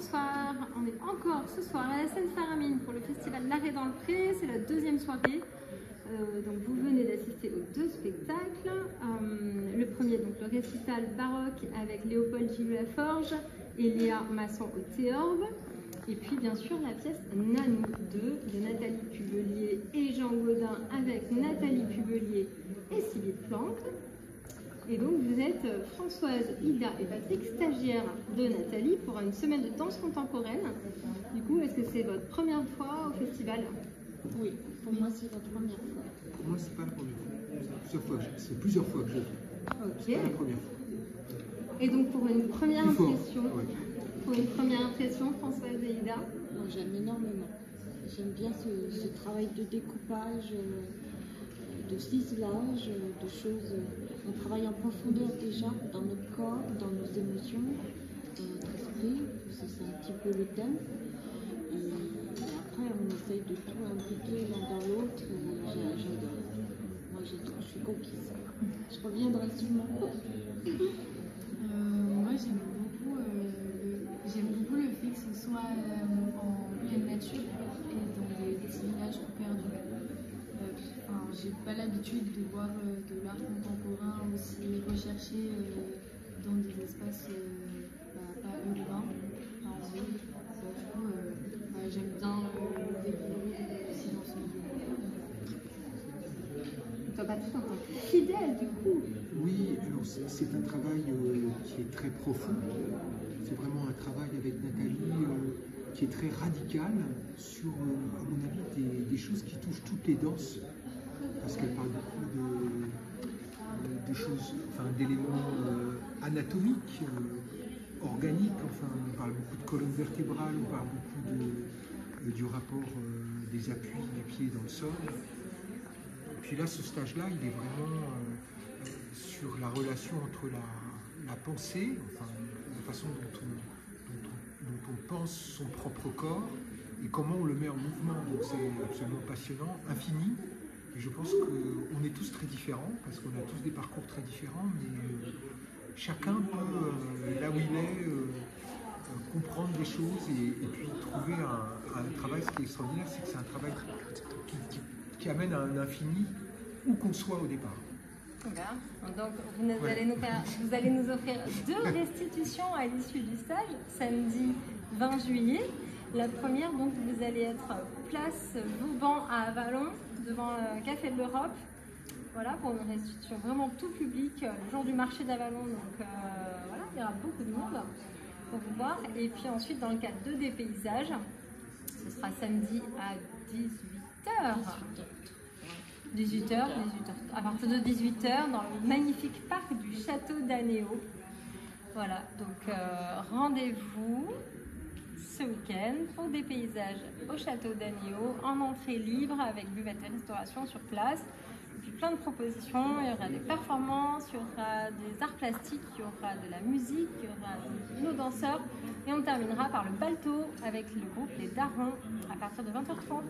bonsoir. On est encore ce soir à la Seine-Saramine pour le festival L'Arrêt dans le Pré. C'est la deuxième soirée. Donc vous venez d'assister aux deux spectacles. Le premier, donc le récital baroque avec Léopold Gilles Laforge et Léa Masson au théorbe. Et puis bien sûr la pièce Nanou 2 de Nathalie Pubelier et Jean Gaudin avec Nathalie Pubelier et Sylvie Planck. Et donc vous êtes Françoise, Ida et Patrick, stagiaires de Nathalie pour une semaine de danse contemporaine. Du coup, est-ce que c'est votre première fois au festival? Oui, pour moi c'est la première fois. Pour moi c'est pas la première fois. C'est plusieurs fois que je viens. Ok. C'est pas la première fois. Et donc pour une première impression, Ouais. Françoise et Ida? Moi j'aime énormément. J'aime bien ce travail de découpage, de ciselage, de choses. On travaille en profondeur déjà dans notre corps, dans nos émotions, dans notre esprit. C'est un petit peu le thème. Et après on essaye de tout impliquer l'un dans l'autre. J'adore. Moi je suis conquise. Je reviendrai sûrement. Moi j'aime beaucoup le fait que ce soit en pleine nature et dans des villages perdus. J'ai pas l'habitude de voir de l'art contemporain aussi recherché dans des espaces pas urbains, pas en ville. Du coup, j'aime bien le découvrir aussi dans ce milieu. Toi, Patrick, en tant que fidèle, du coup. Oui, alors c'est un travail qui est très profond. C'est vraiment un travail avec Nathalie qui est très radical sur, à mon avis, des choses qui touchent toutes les danses. Parce qu'elle parle beaucoup de choses, enfin d'éléments anatomiques, organiques, enfin on parle beaucoup de colonne vertébrale, on parle beaucoup du rapport des appuis du pied dans le sol. Et puis là, ce stage-là, il est vraiment sur la relation entre la pensée, enfin la façon dont on pense son propre corps et comment on le met en mouvement. Donc c'est absolument passionnant, infini. Et je pense qu'on est tous très différents, parce qu'on a tous des parcours très différents, mais chacun peut, là où il est, comprendre des choses et puis trouver un travail. Ce qui est extraordinaire, c'est que c'est un travail qui amène à un infini, où qu'on soit au départ. Voilà. Donc vous allez nous offrir deux restitutions à l'issue du stage, samedi 20 juillet. La première, donc vous allez être place Vauban à Avallon, devant le Café de l'Europe, voilà, pour une restitution vraiment tout public, le jour du marché d'Avallon, donc voilà, il y aura beaucoup de monde pour vous voir. Et puis ensuite, dans le cadre de Des Paysages, ce sera samedi à 18h. 18h, à partir de 18h, dans le magnifique parc du Château d'Anéo. Voilà, donc rendez-vous ce week-end pour Des Paysages au Château d'Anéo, en entrée libre avec buvette et restauration sur place. Et puis plein de propositions, il y aura des performances, il y aura des arts plastiques, il y aura de la musique, il y aura nos danseurs et on terminera par le balto avec le groupe Les Darons à partir de 20h30.